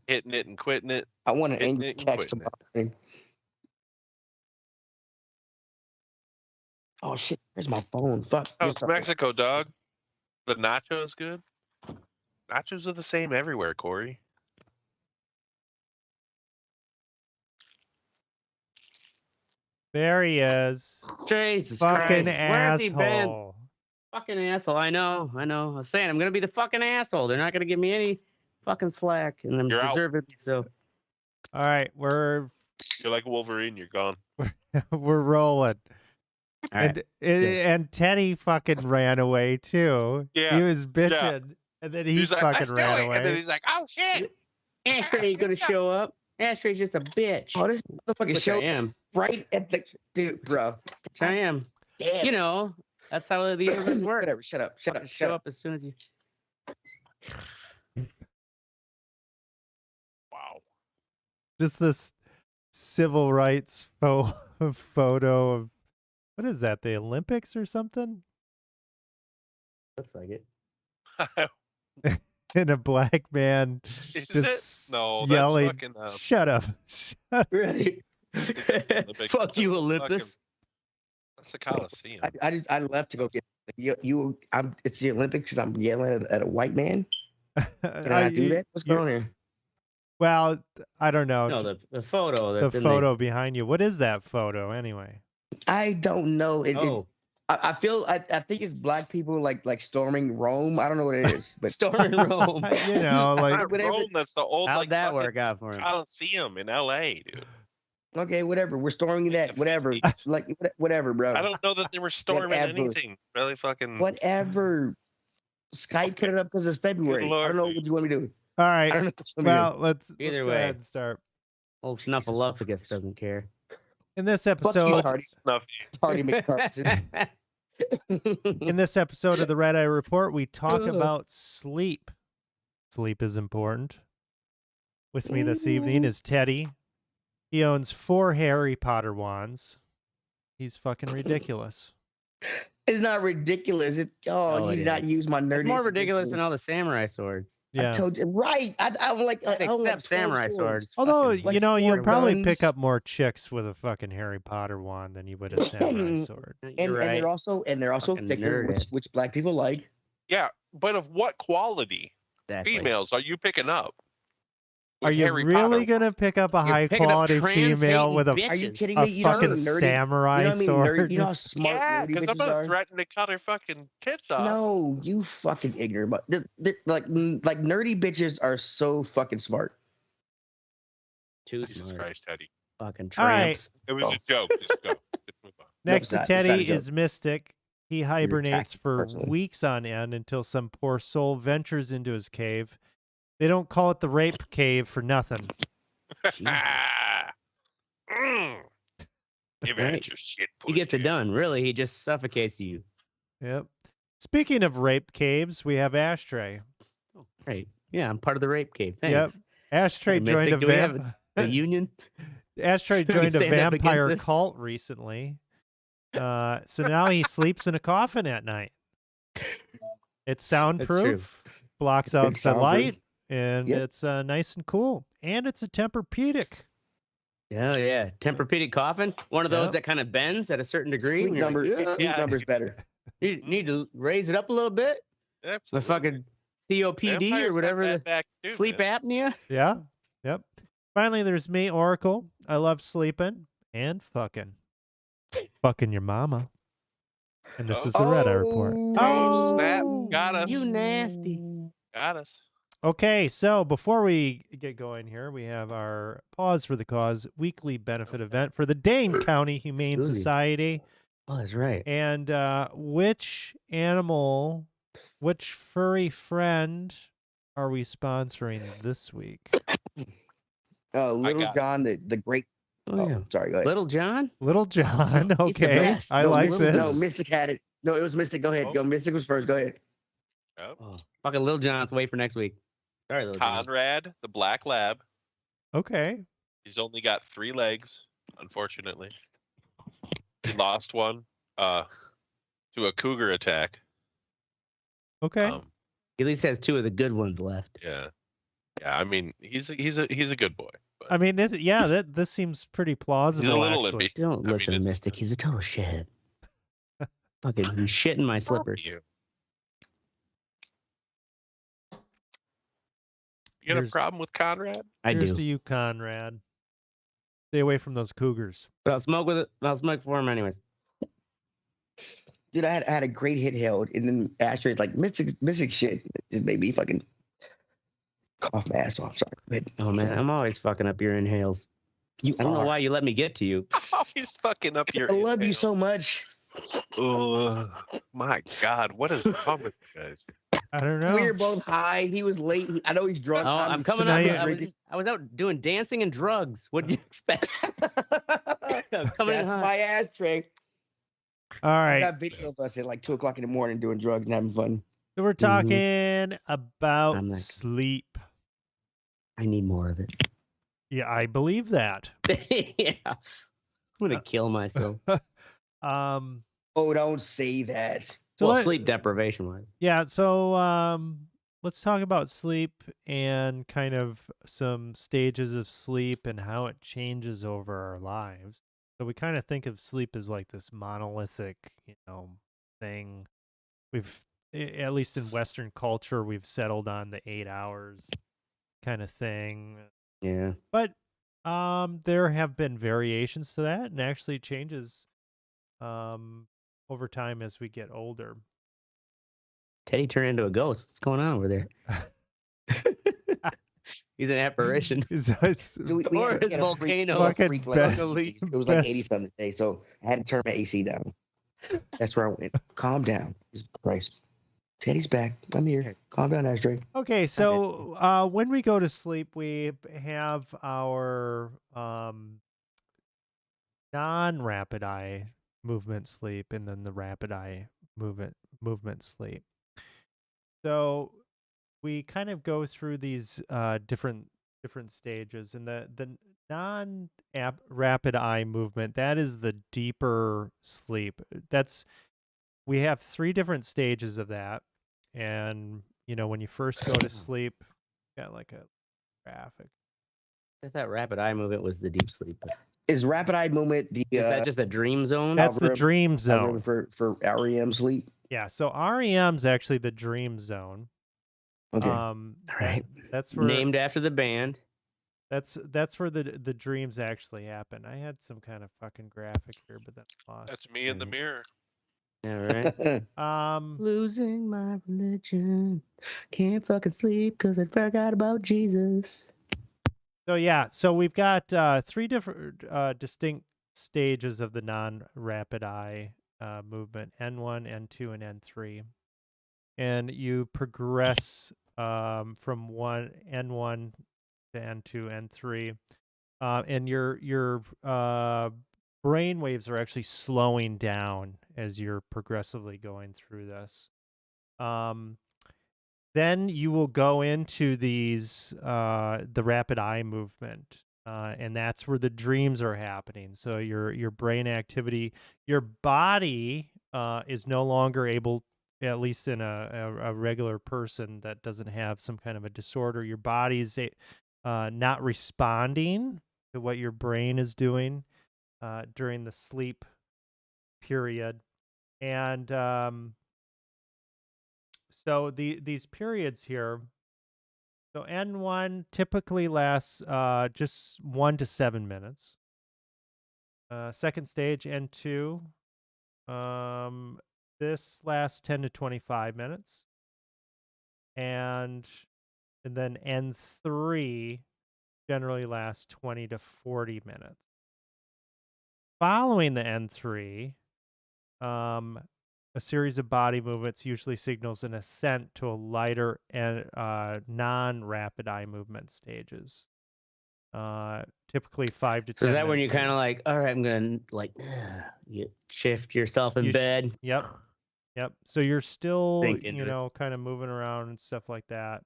Hitting it and quitting it. I want an Hitting angry it and text quitting tomorrow. Oh shit! Where's my phone? Fuck. Oh, Here's it's something. Mexico, dog. The nachos good. Nachos are the same everywhere, Corey. There he is. Jesus Fucking Christ. Where's he been? asshole. Fucking asshole. I know. I was saying I'm gonna be the fucking asshole. They're not gonna give me any fucking slack, and I'm You're out. deservedly so. All right, You're like Wolverine. You're gone. we're rolling. All right. And Teddy fucking ran away too. Yeah. He was bitching, and then he He's like, fucking "I ran knew it," away. and then he's like, "Oh shit!" Ashtray ain't gonna show up. Ashtray's just a bitch. Oh, this motherfucking Which show I am. right at the dude, bro. Which I am. Damn. You know, that's how the universe works. Whatever. Shut up. Shut up. Just Shut show up. up as soon as you. Wow. Just this civil rights photo of, what is that? The Olympics or something? Looks like it. And a black man Is just it? No, yelling, that's fucking. "Shut up!" Right. Olympics. Fuck you, That's Olympus. That's the Coliseum. I left to go get you. It's the Olympics because I'm yelling at a white man. Can I do that? What's going on here? Well, I don't know. No, the photo. That's the in photo behind you. What is that photo anyway? I don't know. Oh. I feel I think it's black people like storming Rome. I don't know what it is, but Storming Rome. You know, like Not Rome, that's the old How'd like that fucking work out for him? Coliseum in L.A., dude. okay, whatever. We're storming that. Whatever. Like whatever, bro. I don't know that they were storming Whatever. anything. Really fucking. Whatever. Skype put it up because it's February. I Lord, don't know dude. what you want me to do. all I right. don't know what you want me to Well, let's Either go way. ahead and start. Old Snuffleupagus doesn't care. In this you, episode, Hardy. Snuffy. Party McCarthy. in this episode of the Red Eye Report, we talk about sleep. Sleep is important. With me this evening is Teddy. He owns 4 Harry Potter wands. He's fucking ridiculous. It's not ridiculous. It's Oh, you it did not is. use my nerd. It's more ridiculous than all the samurai swords. Yeah. I told you right. I'm like Except samurai swords. Although, Fucking- you know, you'll four probably guns. pick up more chicks with a fucking Harry Potter wand than you would a samurai sword. You're and right. they're also Fucking thicker, nerd. which black people like. Yeah, but of what quality Exactly. females are you picking up? Are with you Harry really Potter? going to pick up a You're high picking up quality female with a, trans-hating Are you bitches. kidding a me? You know how fucking nerdy, samurai you know what I mean? sword? Nerd, you know how smart Yeah, nerdy because I'm bitches gonna are. threaten to cut her fucking tits off. No, you fucking ignorant. But like nerdy bitches are so fucking smart. Too Jesus smart. Christ, Teddy. Fucking All right. tramps. It was Oh. a joke. Just go. Just move on. Next it's to not- it's not a Teddy joke. is Mystic. He hibernates attacking for personally. weeks on end until some poor soul ventures into his cave. They don't call it the rape cave for nothing. Jesus. Mm. Give Right. out your shit, He gets it pussy. done. Really, he just suffocates you. Yep. Speaking of rape caves, we have Ashtray. Oh, right. Yeah, I'm part of the rape cave. Yep. Thanks. Ashtray Hey, Mystic, joined a do we have vamp. The union. Ashtray we joined a stand up vampire against this? cult recently. So now he sleeps in a coffin at night. It's soundproof, blocks out It's the light, soundproof. and Yep. it's nice and cool. And it's a Tempur-Pedic. Yeah, yeah. Tempur-Pedic coffin. One of those Yep. that kind of bends at a certain degree. Sleep and you're like, number, "Yeah." sleep number's better. You need to raise it up a little bit. The Absolutely. fucking COPD Vampires or have whatever. bad The backs too, sleep man. apnea. Yeah. Yep. Finally, there's me, Oracle. I love sleeping and fucking. Fucking your mama. And this is the Red Eye Report. Oh, snap. Got us. You nasty. Got us. Okay, so before we get going here, we have our Pause for the Cause weekly benefit event for the Dane County Humane Absolutely. Society. Oh, that's right. And which animal, which furry friend are we sponsoring this week? Little got it. John, the great. Oh, yeah. Sorry, go ahead. Little John. Little John. He's the Okay, best. I No, like Little- this. No, Mystic had it. No, it was Mystic. Go ahead. Oh. Go. Mystic was first. Go ahead. Yep. Oh, fucking Little John's wait for next week. Sorry, Little John. Conrad, the black lab. Okay. He's only got 3 legs, unfortunately. He lost one to a cougar attack. Okay. Um, He at least has 2 of the good ones left. yeah. Yeah, I mean, he's a good boy. But I mean, this seems pretty plausible. he's a little actually. limpy. Don't I mean, listen to it's- Mystic. He's a total shithead. Fucking he's shit in my slippers. You. You got a Here's- problem with Conrad? I Here's do. to you, Conrad. Stay away from those cougars. But I'll smoke with it. I'll smoke for him anyways. Dude, I had a great hit held, and then Astrid like missing shit. It made me fucking cough my ass off. Sorry. But Oh man, I'm always fucking up your inhales. you I don't know are. why you let me get to you. Oh, he's fucking up your. I love you inhale. so much. Oh my God, what is wrong with you guys? I don't know. We were both high. He was late. I know he's drunk. Oh, I'm coming now up. you- I was out doing dancing and drugs. What did you expect? I'm coming in That's hot. my ashtray. All I right. got video of us at like 2:00 in the morning doing drugs and having fun. So we're talking about I'm like- sleep. I need more of it. Yeah, I believe that. Yeah. I'm gonna kill myself. Um, Oh, don't say that. so well, let- sleep deprivation wise. Yeah, so let's talk about sleep and kind of some stages of sleep and how it changes over our lives. So we kind of think of sleep as like this monolithic, thing. At least in Western culture, we've settled on the 8 hours kind of thing. Yeah. But there have been variations to that, and actually changes over time as we get older. Teddy turned into a ghost. What's going on over there? He's an apparition. It's So we Or had his a volcano. Fucking freak best- it was like best. 80 something today, so I had to turn my AC down. That's where I went. Calm down. Jesus Christ. Teddy's back. I'm here. Calm down, Ashtray. Okay, so when we go to sleep, we have our non-rapid eye movement sleep, and then the rapid eye movement sleep. So we kind of go through these different stages, and the non-rapid eye movement, that is the deeper sleep. We have 3 different stages of that, and when you first go to sleep, got like a graphic. I thought rapid eye movement was the deep sleep. But Is rapid eye movement the is that just a dream zone? That's the algorithm- dream zone. algorithm for REM sleep? Yeah, so REM's actually the dream zone. Okay. All right. That's where Named after the band. that's where the dreams actually happen. I had some kind of fucking graphic here, but that's lost. That's me in the Mhm. mirror. All right. Losing my religion. Can't fucking sleep because I forgot about Jesus. So yeah, so we've got 3 different distinct stages of the non-rapid eye movement: N1, N2, and N3. And you progress from N1 to N2, N3, and your brain waves are actually slowing down as you're progressively going through this. Then you will go into these the rapid eye movement, and that's where the dreams are happening. So your brain activity, your body is no longer able, at least in a regular person that doesn't have some kind of a disorder, your body's not responding to what your brain is doing during the sleep period, and so these periods here, so N1 typically lasts just 1 to 7 minutes. Second stage, N2, this lasts 10 to 25 minutes. And then N3 generally lasts 20 to 40 minutes. Following the N3, a series of body movements usually signals an ascent to a lighter and non-rapid eye movement stages. Typically 5 to 10 So is that when minute you're kind of periods. like, all right, I'm going to like, you shift yourself in You sh- bed? Yep. So you're still, Think into it. kind of moving around and stuff like that.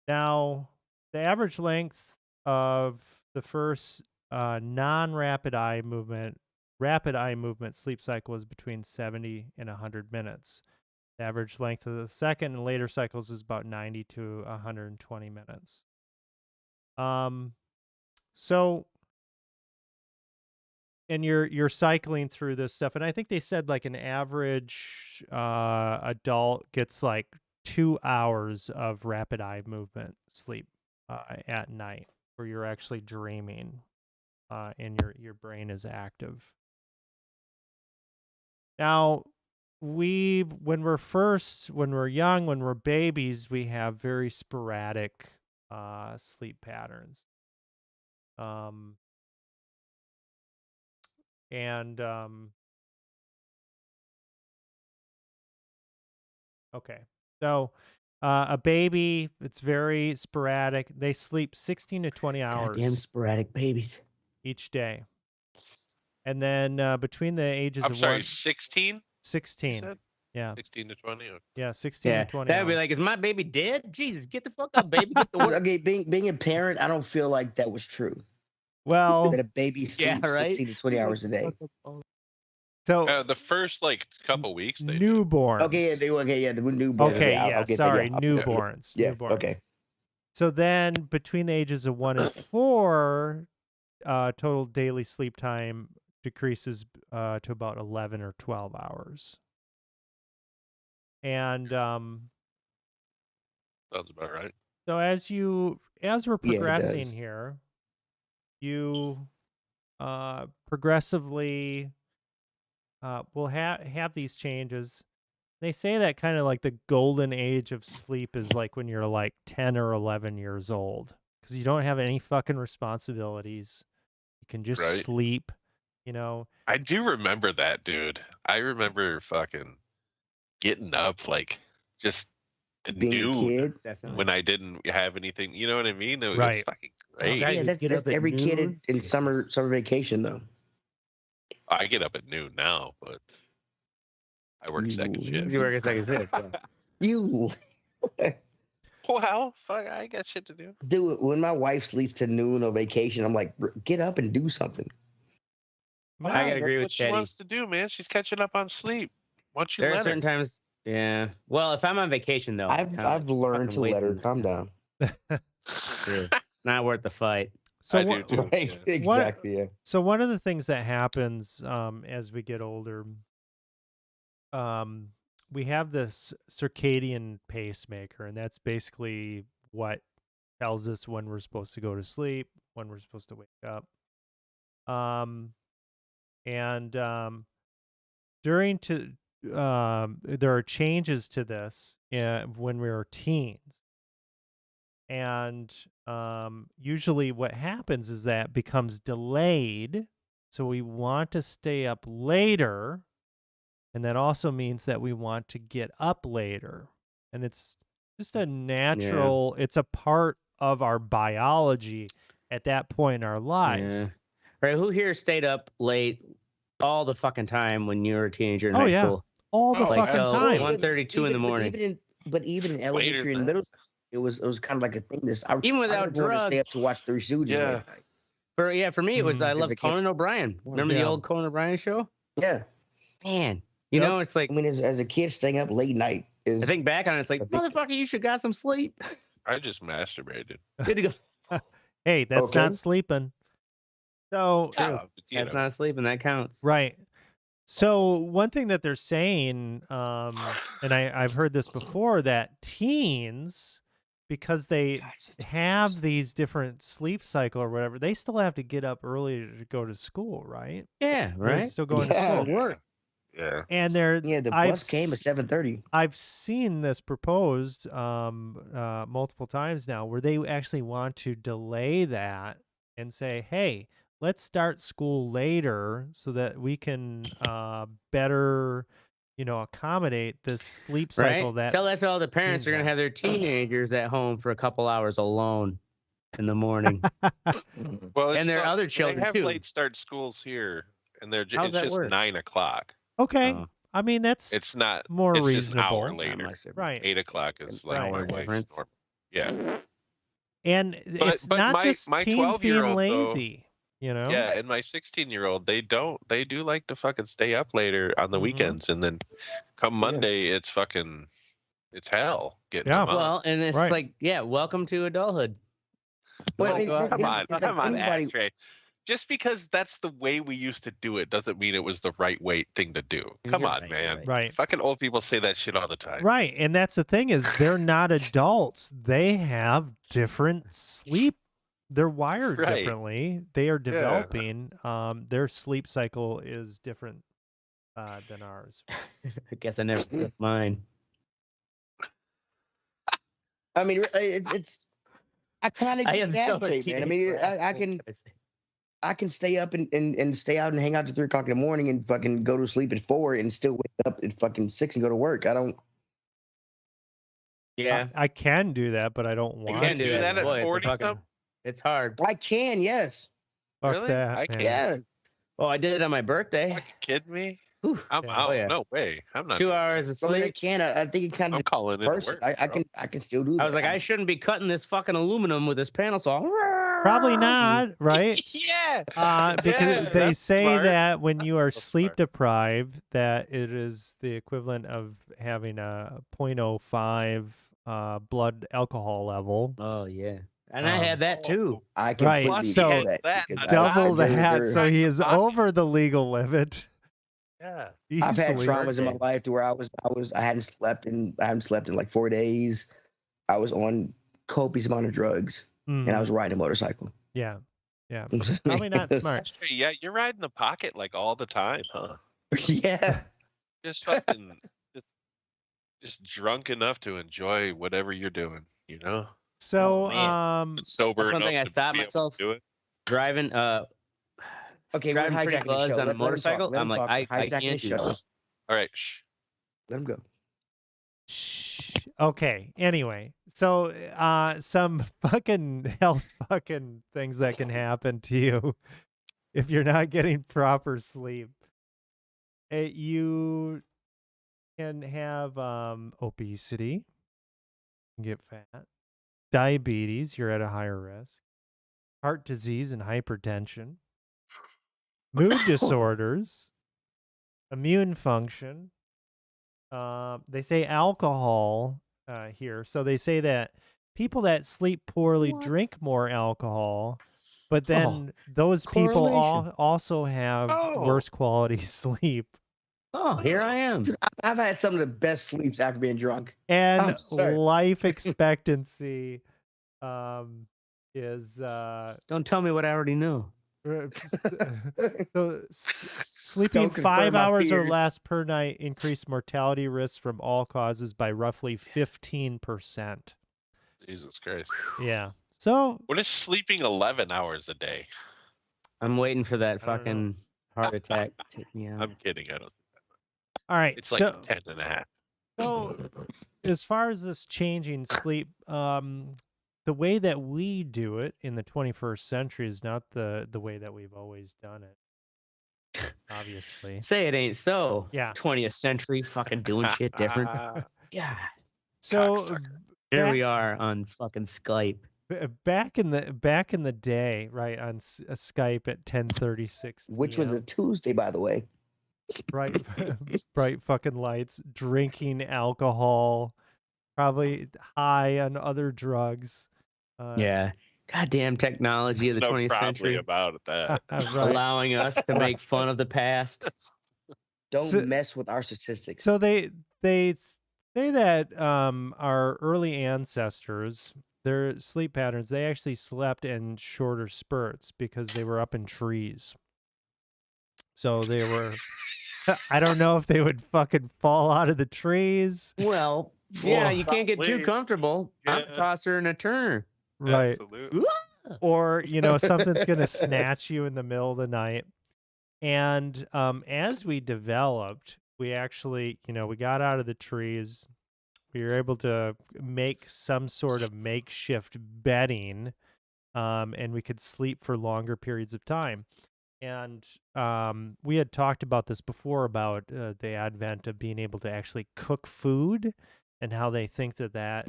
Now, the average length of the first non-rapid eye movement, rapid eye movement sleep cycle is between 70 and 100 minutes. Average length of the second and later cycles is about 90 to 120 minutes. So, and you're cycling through this stuff, and I think they said like an average adult gets like 2 hours of rapid eye movement sleep at night, where you're actually dreaming, and your brain is active. Now, when we're young, when we're babies, we have very sporadic sleep patterns. Okay. So, a baby, it's very sporadic. They sleep 16 to 20 hours Goddamn sporadic babies. each day. And then between the ages I'm of sorry, 16? You 16. said? Yeah. 16 to 20? Or... Yeah, 16 Yeah, to 20 that would be hours. like, is my baby dead? Jesus, get the fuck up, baby. Get to work. Okay, being a parent, I don't feel like that was true. Well, That a baby Yeah, sleeps right? 16 to 20 hours a day. so the first like couple weeks they did. newborns. Okay, yeah, the newborn. Okay, I'll yeah, get sorry, that. newborns. Yeah, Newborns. okay. So then between the ages of 1 and 4, total daily sleep time decreases to about 11 or 12 hours. And Sounds about right. so as we're Yeah, it progressing does. here, you progressively will have these changes. They say that kind of like the golden age of sleep is like when you're like 10 or 11 years old, because you don't have any fucking responsibilities. You can just Right. sleep, you know. I do remember that, dude. I remember fucking getting up like just at Being a noon kid. That's when I didn't have anything. You know what I mean? It was Right. fucking Oh, great. God. Yeah, you that's, get up that's at every kid noon? in summer vacation though. I get up at noon now, but I work second shift. You work a second shift. Yeah. You Well, fuck, I got shit to do. do it when my wife sleeps to noon on vacation. I'm like, get up and do something. I gotta That's agree with what she Teddy. wants to do, man. She's catching up on sleep. Once you There are let her. certain times, yeah. Well, if I'm on vacation though, it's kinda I've like learned to fucking let her wasting calm time. down. Yeah. Not worth the fight. So I what, do too. Right, Yeah. exactly. Yeah. So one of the things that happens as we get older, we have this circadian pacemaker, and that's basically what tells us when we're supposed to go to sleep, when we're supposed to wake up. There are changes to this when we were teens. And usually what happens is that becomes delayed. So we want to stay up later. And that also means that we want to get up later. And it's just a natural, it's a part of our biology at that point in our lives. Yeah. Right. Who here stayed up late all the fucking time when you were a teenager in high school? All the Like fucking till time. 1:32 in the morning. Even in Later elementary than and middle school, it was kind of like a thing. Even without I never wanted to stay up drugs. to watch Three Stooges. Yeah. late night. For me, it was I Because loved I can't- Conan O'Brien. Remember the Yeah. old Conan O'Brien show? Yeah. Man, you Yep. know, it's like I mean, as a kid, staying up late night is. I think back on it, it's like, a big- motherfucker, you should got some sleep. I just masturbated. Good to go. Hey, that's Okay. not sleeping. So, True. Ah, but, you That's know, not sleeping. That counts. right. So one thing that they're saying, and I've heard this before, that teens, because they have these different sleep cycle or whatever, they still have to get up early to go to school, right? Yeah, They're right. still going Yeah. to school. Work. Yeah. And they're Yeah, the I've bus came at 7:30. I've seen this proposed multiple times now, where they actually want to delay that and say, hey, let's start school later so that we can better, accommodate this sleep cycle. Right. That Tell that to all the parents teens are gonna have. have their teenagers at home for a couple hours alone in the morning. Well, And there are not- other children, They have too. late start schools here, and they're How's it's that just work? 9 o'clock. Okay, Oh. I mean that's It's not more it's reasonable, just an hour Not later. much difference. right? 8 o'clock is like Right. my Hour wife's difference. normal. Yeah. And it's but not my- just my teens being 12-year-old, though, lazy, Yeah, and my 16-year-old, they do like to fucking stay up later on the Mhm. weekends, and then Come Monday, it's hell getting Yeah. them on. Well, and it's Right. like, yeah, welcome to adulthood. Well, I mean, Go out Come and on, get come on, anybody- Ashtray. Just because that's the way we used to do it doesn't mean it was the right thing to do. Come You're on, right, man. you're Right. Fucking old people say that shit all the time. Right. And that's the thing is they're not adults. They have different sleep. They're wired Right. differently. They are developing. Their sleep cycle is different than ours. I guess I never took mine. I mean, it's. I kind of I am still a man. I teenage mean, rascal, I what can I say? I can stay up and stay out and hang out to 3 o'clock in the morning and fucking go to sleep at 4 and still wake up at fucking 6 and go to work. I don't. Yeah, I can do that, but I don't you want can to. do that. at Boy, it's a 40 fucking, something? it's hard. I can, yes. Fuck Really? that, I man. can't. Yeah. Oh, I did it on my birthday. Fucking kidding me? Whew. I'm Yeah. out. Oh, yeah. No way. I'm not. 2 doing hours of I mean, I sleep. can. I think it kind that. I'm of calling it person. work. I can still do that. I was like, I shouldn't be cutting this fucking aluminum with this panel saw. Probably not, right? Yeah. Because Yeah, they that's say smart. that when That's you are real sleep smart. deprived, that it is the equivalent of having a 0.05 blood alcohol level. Oh yeah, and I had that too. I Right, completely so get that. that- because Double they're- that, they're- so he is Pocket. over the legal limit. Yeah. I've had Easily. traumas in my life to where I hadn't slept in like 4 days. I was on copious amount of drugs and I Mhm. was riding a motorcycle. Yeah, probably not smart. Hey, yeah, you're riding the pocket like all the time, huh? Yeah. Just fucking, just drunk enough to enjoy whatever you're doing, you know? So, man. But sober That's one enough thing I to stopped be able to myself do it. driving. Okay, we're Driving pretty hijacking the buzzed show. on a Let him talk. motorcycle, Let him I'm like, talk. I Hijacking can't the do show. this. All right, shh. Let him go. Shh. Okay. Anyway, so some fucking health fucking things that can happen to you if you're not getting proper sleep. You can have obesity, get fat, diabetes, you're at a higher risk, heart disease and hypertension, mood disorders, immune function. They say alcohol here. So they say that people that sleep poorly drink more alcohol, but then those people correlation. also have Oh. worse quality sleep. Oh, here I am. Dude, I've had some of the best sleeps after being drunk. And I'm sorry. life expectancy is Don't tell me what I already know. so sleeping Don't confirm 5 my hours or fears. less per night increased mortality risks from all causes by roughly 15%. Jesus Christ. Yeah. So What is sleeping 11 hours a day? I'm waiting for that I don't know. fucking heart attack to take me out. I'm kidding. I don't. all right. It's so like 10 and a half. so as far as this changing sleep, the way that we do it in the 21st century is not the way that we've always done it. Obviously. Say it ain't so. Yeah. 20th century fucking doing shit different. Yeah. So Cocksucker. Here back- we are on fucking Skype. back in the day, right, on Skype at 10:36 Which was a p.m., Tuesday, by the way. bright bright fucking lights, drinking alcohol, probably high on other drugs. Yeah. Goddamn technology of the There's no 20th probably century. about that. Right. Allowing us to make fun of the past. Don't So- mess with our statistics. So they say that our early ancestors, their sleep patterns, they actually slept in shorter spurts because they were up in trees. So they were I don't know if they would fucking fall out of the trees. Well, yeah, you can't get too Probably. comfortable. I'm Yeah. a tosser and a turner. Right. Absolutely. Or, something's going to snatch you in the middle of the night. And as we developed, we actually, we got out of the trees. We were able to make some sort of makeshift bedding, and we could sleep for longer periods of time. And we had talked about this before about the advent of being able to actually cook food and how they think that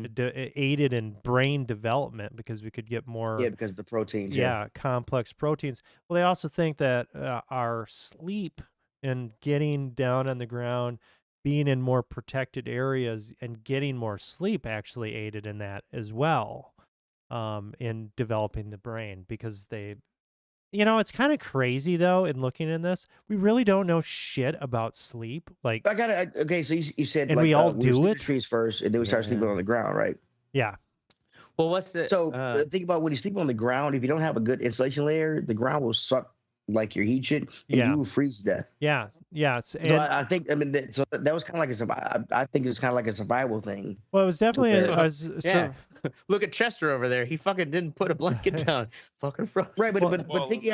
aided in brain development because we could get more Yeah, because of the proteins. complex proteins. Well, they also think that our sleep and getting down on the ground being in more protected areas and getting more sleep actually aided in that as well, in developing the brain, because they, it's kind of crazy though, in looking in this, we really don't know shit about sleep. Like, okay, so you said and like we all we do sleep in it. trees first, and then we start sleeping on the ground, right? Yeah. Well, what's the So think about when you sleep on the ground. If you don't have a good insulation layer, the ground will suck like your heat shit, and Yeah. you will freeze to death. Yeah. Yes. So And I think so that was kind of like a survival. I think it was kind of like a survival thing. well, it was definitely yeah. Look at Chester over there. He fucking didn't put a blanket down. Fucking froze. Right, Well, but think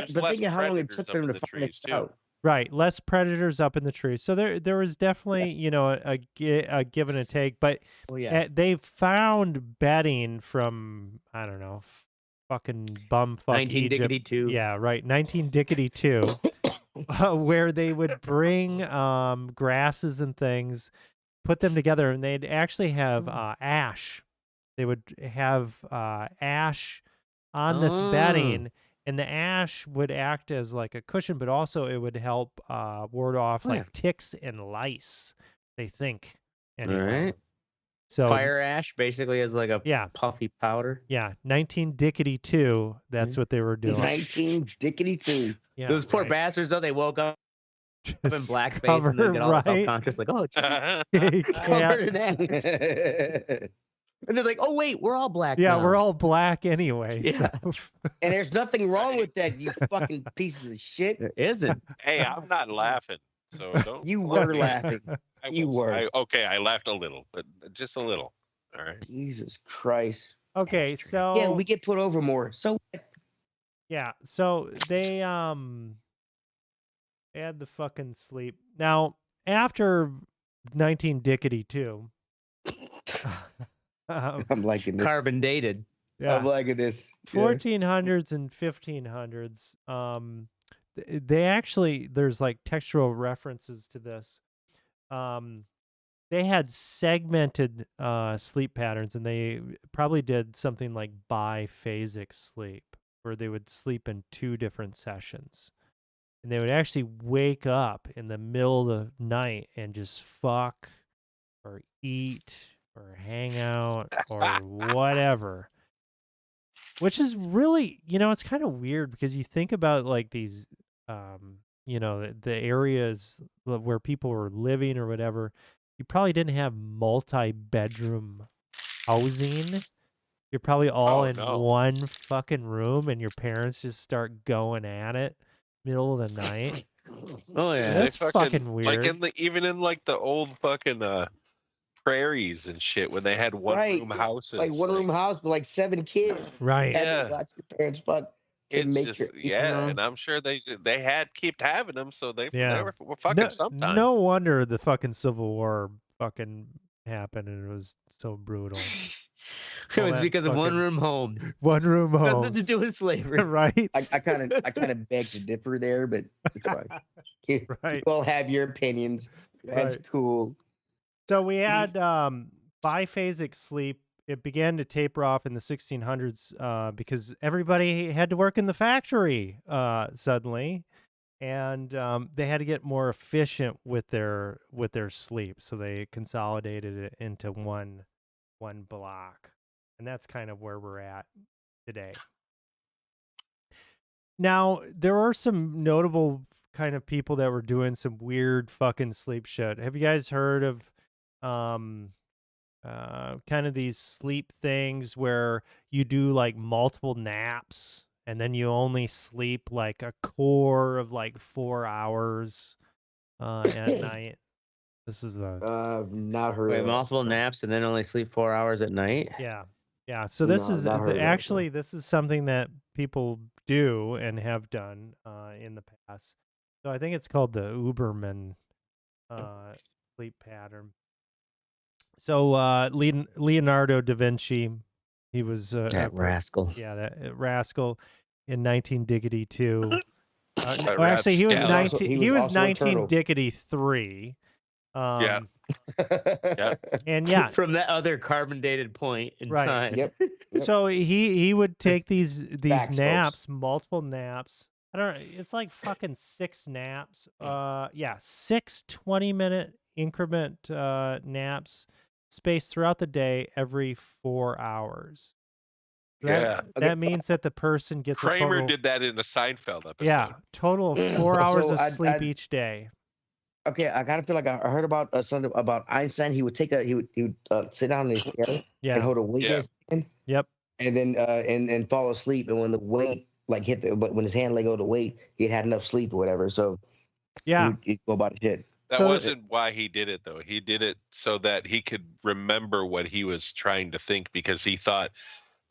how long it took for them to find it out. Right, less predators up in the trees. So there was definitely a give and a take, but they found bedding from, I don't know, fucking bumfuck 19-dickety-2. Yeah, right, 19-dickety-2, where they would bring grasses and things, put them together, and they'd actually have ash. They would have ash on this bedding. And the ash would act as like a cushion, but also it would help ward off ticks and lice, they think. Anyway. All right. So fire ash basically is like a puffy powder. Yeah, 19-dickety-2. That's what they were doing. 19-dickety-2. Yeah, those poor bastards, though, they woke up in blackface and then get all self-conscious, like, oh, covered in ash. And they're like, oh, wait, we're all black now. We're all black anyway. Yeah. So. And there's nothing wrong with that, you fucking pieces of shit. There isn't. Hey, I'm not laughing, so don't. You were laughing. I laughed a little, but just a little. All right. Jesus Christ. Okay, so. Yeah, we get put over more. So. Yeah, so they had the fucking sleep. Now, after 19-dickety-2. I'm liking this. Carbon dated. Yeah. I'm liking this. 1400s and 1500s. They actually, there's like textual references to this. They had segmented sleep patterns, and they probably did something like biphasic sleep, where they would sleep in 2 different sessions. And they would actually wake up in the middle of the night and just fuck or eat or hang out or whatever, which is really, it's kind of weird, because you think about like these, the areas where people were living or whatever, you probably didn't have multi-bedroom housing. You're probably all in one fucking room, and your parents just start going at it middle of the night. Oh yeah, that's fucking weird. Like even in like the old fucking prairies and shit, when they had one-room houses, like one-room house with like 7 kids. Right. Yeah. Watch your parents fuck. And I'm sure they had kept having them, so they were fucking sometimes. No wonder the fucking Civil War fucking happened, and it was so brutal. It was because of one-room homes. One-room homes. Nothing to do with slavery, right? I kind of beg to differ there, but it's fine. You all have your opinions. That's cool. So we had biphasic sleep. It began to taper off in the 1600s because everybody had to work in the factory suddenly, and they had to get more efficient with their sleep. So they consolidated it into one block, and that's kind of where we're at today. Now, there are some notable kind of people that were doing some weird fucking sleep shit. Have you guys heard of kind of these sleep things where you do like multiple naps, and then you only sleep like a core of like 4 hours at night? This is not heard of multiple naps and then only sleep 4 hours at night. Yeah. So this is actually this is something that people do and have done in the past. So I think it's called the Uberman sleep pattern. So Leonardo da Vinci, he was that rascal. Yeah, that rascal in 19-dickety-2. Actually, he was 19-dickety-3. Yeah. And from that other carbon dated point in time. Yep. So he would take these facts, naps, folks. multiple naps. I don't know. It's like fucking 6 naps. 6 20-minute increment naps spaced throughout the day every 4 hours. Yeah. That means that the person gets a Kramer total, did that in a Seinfeld episode. yeah, total of 4 hours So of I- sleep I- each day. Okay, I kind of feel like I heard about something about Einstein. He would sit down in his chair and Yeah. hold a weight in Yeah. his hand, Yep. and then and fall asleep. And when the weight like but when his hand let go of the weight, he'd had enough sleep or whatever. So Yeah. he'd go about his shit. That So- wasn't why he did it, though. He did it so that he could remember what he was trying to think, because he thought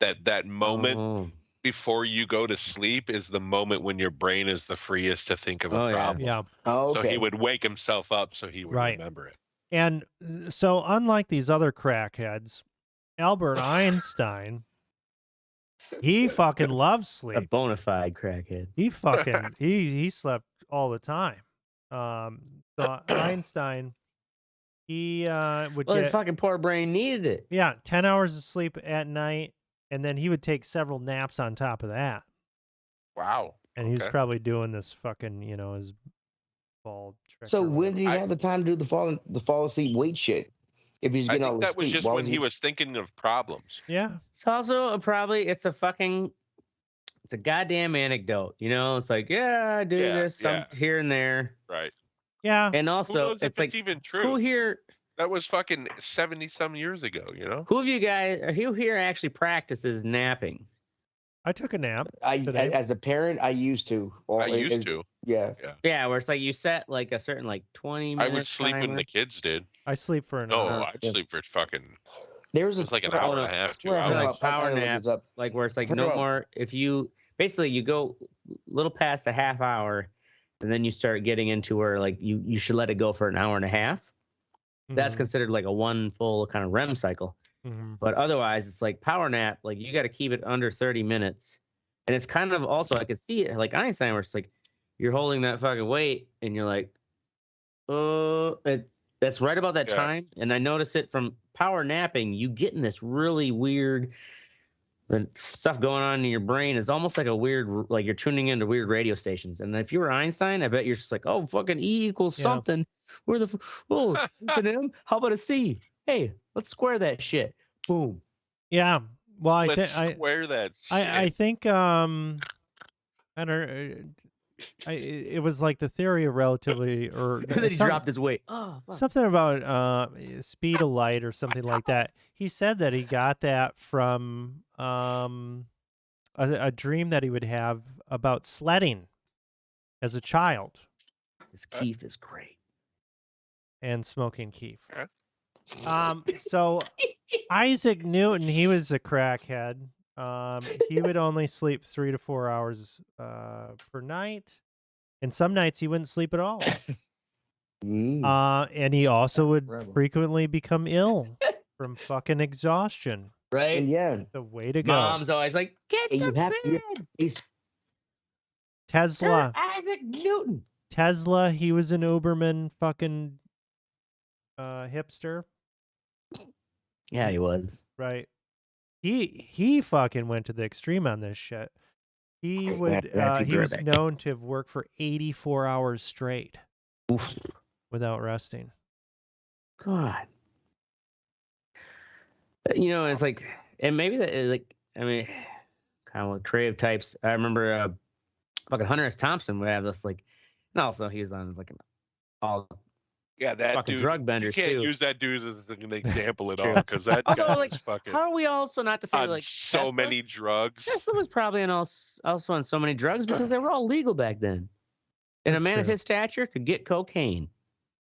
that moment Oh. before you go to sleep is the moment when your brain is the freest to think of a Oh, yeah. problem. Yeah. Oh, So okay. he would wake himself up so he would Right. remember it. And so, unlike these other crackheads, Albert Einstein, he fucking loves A sleep. bona fide crackhead. He fucking he slept all the time. So Einstein, he would Well, his get fucking poor brain needed it. 10 hours of sleep at night, and then he would take several naps on top of that. Wow. And he was Okay. probably doing this fucking, his bald trick. So or when did he I- have the time to do the fall asleep weight shit? If he's I getting all think the that was sleep, just why when he was thinking of problems. Yeah. It's also it's a goddamn anecdote. It's like, yeah, I do Yeah, this some here and there. Right. Yeah. And Who also, knows if it's like, even true? who here, That was fucking 70-some years ago, you know? who of you guys, or who here actually practices napping? I took a nap. I today. as a parent, I used to. Or I used to. Yeah. Yeah, where it's like you set like a certain 20-minute I would sleep when the kids did. I sleep for an No, hour. I'd sleep for fucking. There It was was like an I hour don't and a know. half, 2 Well, I hours. heard Like about- I power don't know if nap. it's up. like where it's like Forget no about- more, if you basically you go a little past a half hour and then you start getting into where like you should let it go for an hour and a half. That's Mhm. considered like a one full kind of REM cycle. Mhm. But otherwise, it's like power nap. Like you got to keep it under 30 minutes. And it's kind of also, I could see it like Einstein, where it's like you're holding that fucking weight and you're like, that's right about that Yeah. time. And I notice it from power napping, you get in this really weird stuff going on in your brain. Is almost like a weird, like you're tuning into weird radio stations. And if you were Einstein, I bet you're just like, oh, fucking E equals Yeah. something. Where the, it's an M? How about a C? Hey, let's square that shit. Boom. Yeah. Well, I Let's think square that shit. I think I don't. It was like the theory of relativity, or And then he some- dropped his weight. Oh, fuck. something about speed of light or something like that. He said that he got that from a dream that he would have about sledding as a child This Keef is great. and smoking keef. Okay. So Isaac Newton, he was a crackhead. He would only sleep 3 to 4 hours per night, and some nights he wouldn't sleep at all. And he also would Rebel. frequently become ill from fucking exhaustion. Right? And yeah, The way to go. Mom's always like, get And to you have- bed. he's Tesla. Sir Isaac Newton. Tesla, he was an Uberman fucking hipster. Yeah, he was. Right. He fucking went to the extreme on this shit. He would he was Burbank. known to have worked for 84 hours straight without resting. God. It's like, and maybe that is like, I mean, kind of like creative types. I remember fucking Hunter S. Thompson would have this like, and also he was on like all Yeah, that fucking dude. drug You benders can't too. use that dude as an example at True. all, because that Although, guy like, was fucking How are we also not to say on like so Tesla? many drugs. Tesla was probably also on so many drugs because they were all legal back then. And That's a man of true. his stature could get cocaine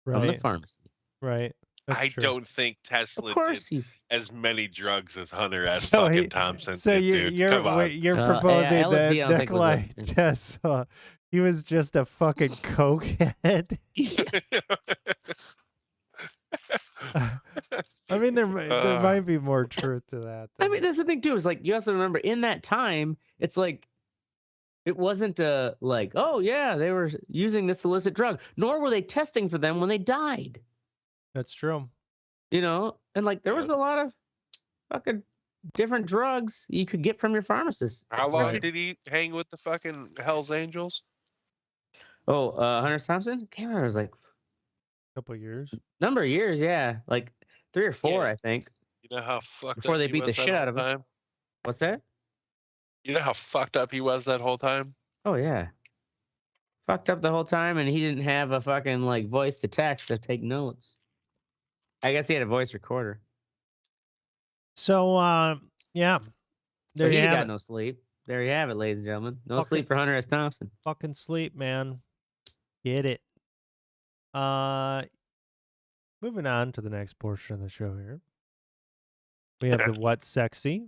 from the Right. pharmacy. Right. That's I true. don't think Tesla Of course, did he's as many drugs as Hunter S. So fucking he- Thompson So did, you, dude. you're Come on. wait, you're yeah, proposing LSD, that I don't think was Nikolai a- Tesla, he was just a fucking cokehead. I mean, there might be more truth to that. I than- mean, that's the thing too. Is like you also remember in that time, it's like it wasn't like, oh yeah, they were using this illicit drug, nor were they testing for them when they died. that's true. And like there was a lot of fucking different drugs you could get from your pharmacist. How long Right. did he hang with the fucking Hell's Angels? Oh, Hunter S. Thompson? Can't remember. It was like couple of years. Number of years, yeah, like 3 or 4, Yeah. I think. You know how fucked Before up they he beat the was that shit out whole of him. time? What's that? You know how fucked up he was that whole time? Oh yeah, fucked up the whole time, and he didn't have a fucking like voice to text to take notes. I guess he had a voice recorder. So, yeah, So there he you have got it. no sleep. There you have it, ladies and gentlemen. No Fucking- sleep for Hunter S. Thompson. Fucking sleep, man. Get it. Moving on to the next portion of the show here. We have the What's Sexy.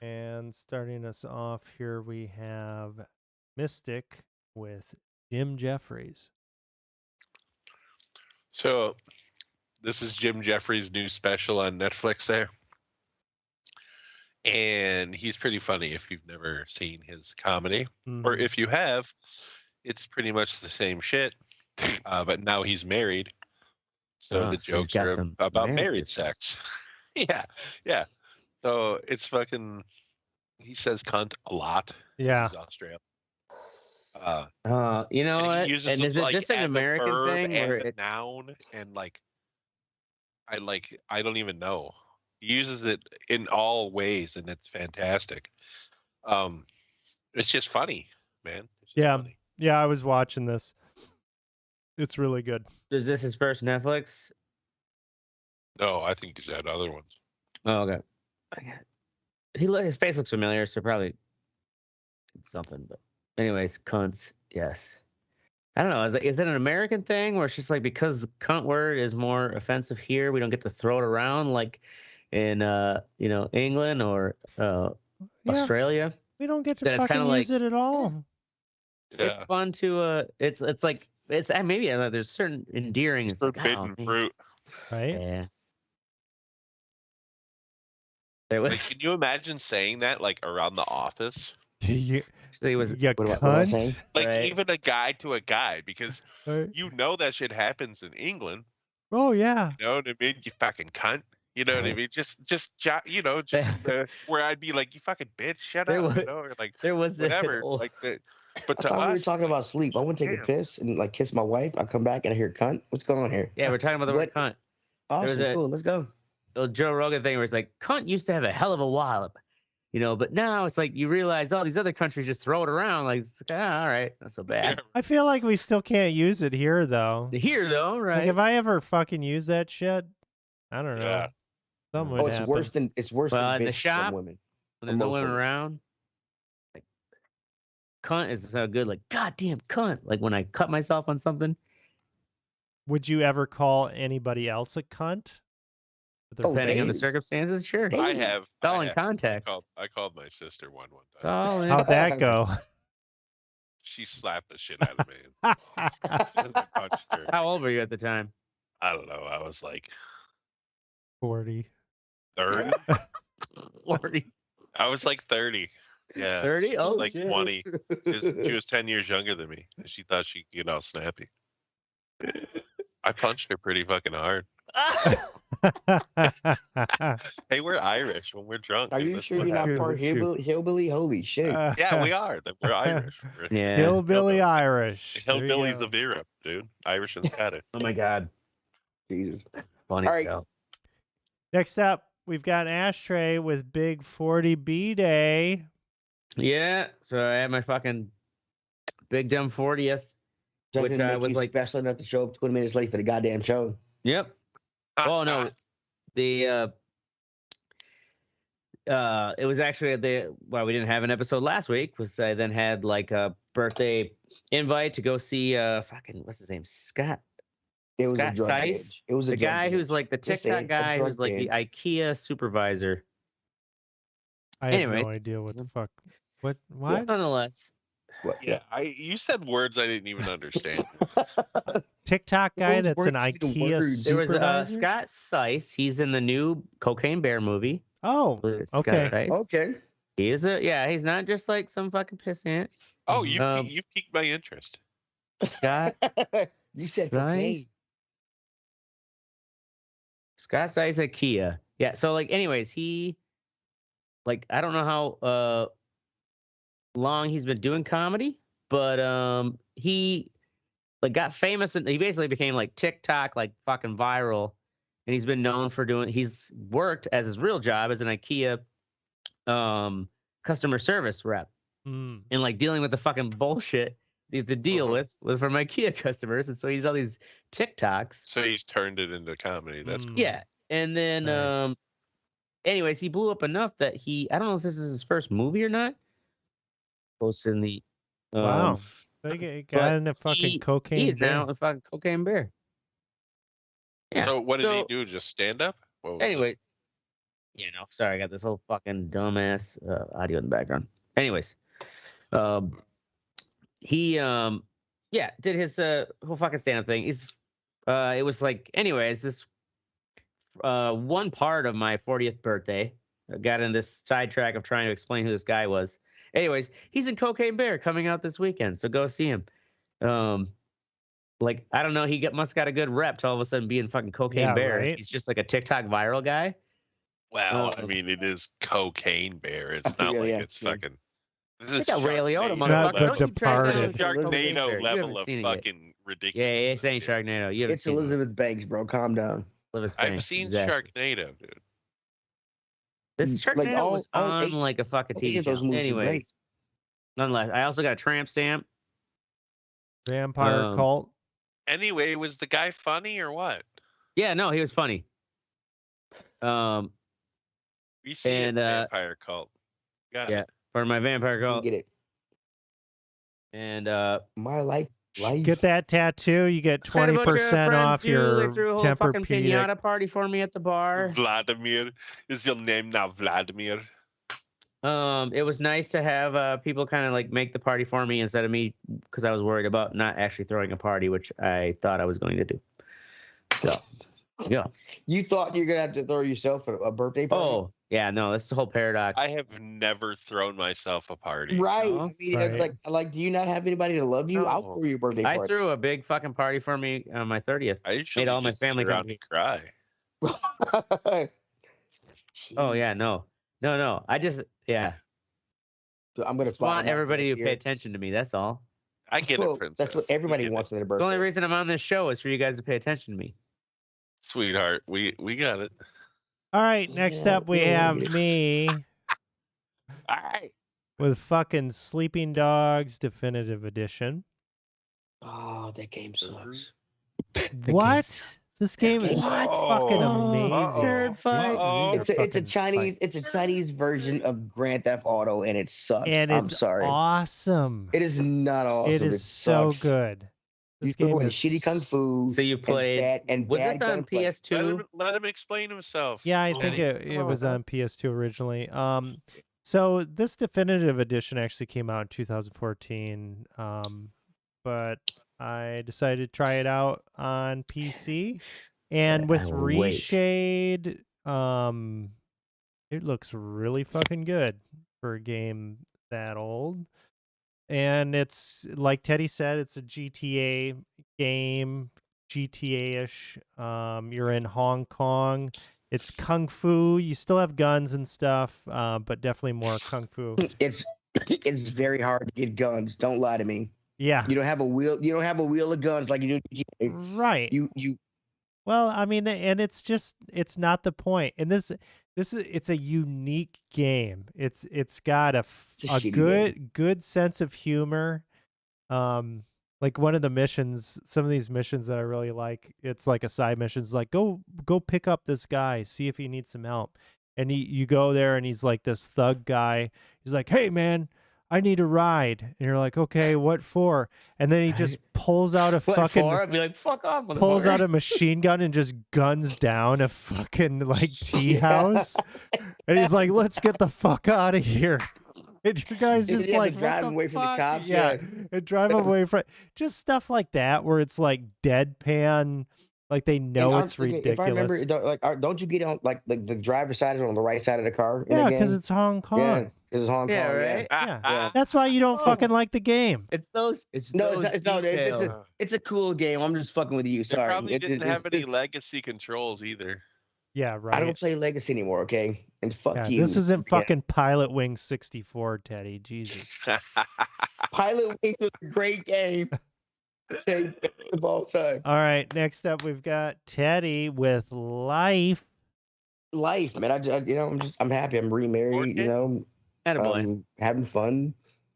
And starting us off here, we have Mystic with Jim Jeffries. So, this is Jim Jeffries' new special on Netflix there. And he's pretty funny if you've never seen his comedy. Or Mhm. if you have, it's pretty much the same shit. But now he's married. So Oh, the so he's jokes got are some about marriage married issues. sex. Yeah. So it's fucking, he says cunt a lot. 'Cause Yeah. He's Australian. You know And what? he uses And it is it like just an as American a verb thing and where a it, noun, and like I don't even know. He uses it in all ways, and it's fantastic. It's just funny, man. It's just Yeah. funny. Yeah, I was watching this. It's really good. is this his first Netflix? No, I think he's had other ones. Oh, okay. His face looks familiar, so probably it's something. But anyways, cunts. Yes. I don't know. Is it an American thing where it's just like because the cunt word is more offensive here, we don't get to throw it around like in England or Yeah, Australia? we don't get to Then it's fucking kinda use like- it at all. Yeah, It's fun to it's like it's maybe there's certain endearing. It's like, forbidden oh, man. fruit. Right? Yeah. There Like, was can you imagine saying that like around the office? you, actually it was you What am I cunt. saying? Like Right. even a guy to a guy, because Right? you know that shit happens in England. Oh, yeah. You know what I mean? You fucking cunt. You know what I mean? Just where I'd be like, you fucking bitch, shut There up. was- You know, or like there was an whatever. old- Like the, but I to thought we were us, talking it's like, about sleep. I want to take damn. a piss and like kiss my wife. I come back and I hear cunt. What's going on here? Yeah, we're talking about the word What? cunt. Awesome, a- cool. Let's go. The Joe Rogan thing where it's like, cunt used to have a hell of a wallop, but now it's like you realize all these other countries just throw it around. Like, it's like, all right, not so bad. I feel like we still can't use it here, though. Here though, Like, right? if I ever fucking use that shit, I don't know. Yeah. Something Oh, would it's happen. worse than Well, than in the bitch to shop, some women. when there's no most women women. around, like, cunt is so good. Like, goddamn cunt. Like when I cut myself on something. Would you ever call anybody else a cunt? With their Oh, Depending on the days. circumstances? circumstances, sure. I Hey. have. It's all I in have. context. I called my sister one time. All in. How'd that go? She slapped the shit out of me. And I punched her. How old were you at the time? I don't know. I was like 40. 30. 40. I was like 30. Yeah. 30? She was Oh, like shit. 20. She was 10 years younger than me. And she thought she could get all snappy. I punched her pretty fucking hard. Hey, we're Irish when we're drunk. Are dude. you That's sure what you're not happens. part That's true. hillbilly? Holy shit. Yeah, we are. We're Irish. We're Yeah. Hillbilly Hillbilly. Irish. There you hillbillies go. of Europe, dude. Irish and Scottish. Oh my God. Jesus. Funny. All right. Joe. Next up, we've got Ashtray with Big 40B Day. Yeah. So I had my fucking big dumb 40th. Doesn't Which, make was you like- special enough to show up 20 minutes late for the goddamn show. Yep. Oh no. The it was actually we didn't have an episode last week. Was I then had like a birthday invite to go see fucking what's his name, Scott, It was Scott a drug Seiss? binge. It was a the drug guy binge. who's like the Just say TikTok it, a guy drug who's like the binge. IKEA supervisor. I have Anyways. no idea what the fuck. What? Nonetheless, What? Yeah, you said words I didn't even understand. TikTok guy Those that's an words didn't IKEA work. there was supervisor? Scott Seiss. He's in the new Cocaine Bear movie. Oh, Scott okay. Seiss. Okay. He is he's not just like some fucking pissant. Oh, Mhm. you've piqued my interest. Scott You said Seiss? cocaine. Scott Seiss at Kia. Yeah. So like, anyways, he like I don't know how long he's been doing comedy, but he like got famous, and he basically became like TikTok, like fucking viral. And he's been known for he's worked as his real job as an IKEA customer service rep, and like dealing with the fucking bullshit they have to deal with from IKEA customers. And so he's all these TikToks. So he's turned it into comedy. That's cool. Yeah. And then Nice. anyways, he blew up enough that I don't know if this is his first movie or not. Posted in the Wow. They got in a fucking cocaine. He's bear. now a fucking cocaine bear. Yeah. So what did he do? Just stand up? Anyway, sorry, I got this whole fucking dumbass audio in the background. Anyways, he did his whole fucking stand up thing. It was like, anyways, this one part of my 40th birthday, I got in this sidetrack of trying to explain who this guy was. Anyways, he's in Cocaine Bear coming out this weekend, so go see him. Like, I don't know, he must got a good rep to all of a sudden being fucking Cocaine Bear. Right? He's just like a TikTok viral guy. Well, I mean, it is Cocaine Bear. It's not it's fucking. This is got Ray Liotta, not motherfucker. The Departed. Sharknado level of fucking ridiculous. Yeah, it's ain't Sharknado. You haven't It's seen Elizabeth Banks, bro. Calm down. I've seen Sharknado, dude. This Sharknado was on 8 like a fucking TV those show. movies are Anyways, great. nonetheless, I also got a tramp stamp. Vampire cult. Anyway, was the guy funny or what? Yeah, no, he was funny. We see it, Vampire Cult. Got it. For my Vampire Cult. Get it. And my life. Get that tattoo, you get 20% off your They threw a whole fucking Tempur-Pedic. pinata party for me at the bar. Vladimir. Is your name now Vladimir? It was nice to have people kind of like make the party for me instead of me, because I was worried about not actually throwing a party, which I thought I was going to do. So, yeah. You thought you're gonna have to throw yourself a birthday party? Oh, yeah, no, that's the whole paradox. I have never thrown myself a party. Right. No. I mean, Right. like, do you not have anybody to love you? No. I'll throw your birthday I party. threw a big fucking party for me on my 30th. I usually Made all my just sit family around come and cry. Oh yeah, no. I just I'm gonna just want everybody to pay attention to me. That's all. I get Well, it, Princess. that's what everybody wants at their The birthday. only reason I'm on this show is for you guys to pay attention to me. Sweetheart, we got it. All right, next Yeah, up we yeah, have yeah. me All right. with fucking Sleeping Dogs Definitive Edition. Oh, that game sucks. What? This game is What? fucking Oh, amazing. Nerd fight. These are It's a fucking Chinese it's a Chinese version of Grand Theft Auto, and it sucks. and I'm it's sorry. awesome. It is not awesome. It is so sucks. good. You This throw game in is shitty kung fu. So you played. and Was bad this on gunplay. PS2? Let him explain himself. Yeah, I think Kenny. it was on PS2 originally. So this definitive edition actually came out in 2014. But I decided to try it out on PC, and with I'll wait. Reshade, it looks really fucking good for a game that old. And it's like Teddy said, it's a GTA game, GTA-ish. You're in Hong Kong. It's kung fu. You still have guns and stuff, but definitely more kung fu. It's very hard to get guns. Don't lie to me. Yeah, You don't have a wheel. You don't have a wheel of guns like you do. in GTA. right. You Well, I mean, and it's not the point. And it's a unique game. It's got a shitty good sense of humor. Like one of the missions, some of these missions that I really like, it's like a side mission. It's like go pick up this guy, see if he needs some help. And you go there, and he's like this thug guy. He's like, "Hey man, I need a ride." And you're like, "Okay, what for?" And then he just pulls out a What fucking for? I'd be like, fuck off. pulls out motherfucker. a machine gun and just guns down a fucking like tea house. And he's like, "Let's get the fuck out of here." And your guy's Did just he have to like, drive "What him away the from the fuck?" cops? Yeah, Yeah. and drive him away from just stuff like that where it's like deadpan, like they know it's ridiculous. If I remember, don't you get on like the driver's side is on the right side of the car? In Yeah, the because game? it's Hong Kong. Yeah, because it's Hong Yeah, Kong. right? Yeah. That's why you don't fucking like the game. It's those. It's No, those it's not. details. It's a cool game. I'm just fucking with you. They Sorry. probably didn't have any it's- legacy controls either. Yeah, right. I don't play Legacy anymore. Okay, and fuck Yeah, you. this isn't Yeah. fucking Pilot Wing 64, Teddy. Jesus. Pilot Wings was a great game. Okay, of all time. All right, next up we've got Teddy with Life. Life, man. I'm happy. I'm remarried. You know, Attaboy. having fun.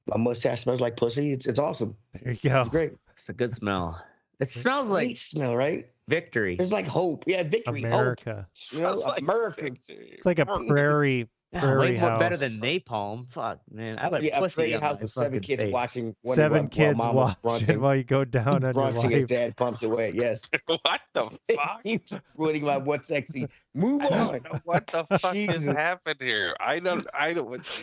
My mustache smells like pussy. It's awesome. There you go. It's great. It's a good smell. It smells like Great smell, right? victory. There's like hope. Yeah, victory, America. hope. You know, Smells like America. victory. It's like a prairie Yeah, way more better house. than napalm. Fuck, man. I like Yeah, a pussy prairie on house my with 7 fucking kids face. watching. Seven kids mama's watching grunting, while you go down on your grunting as life. dad pumps away. Yes. What the fuck? He's ruining my what's sexy. Move I on. don't know what the fuck just Jesus. happened here. I don't.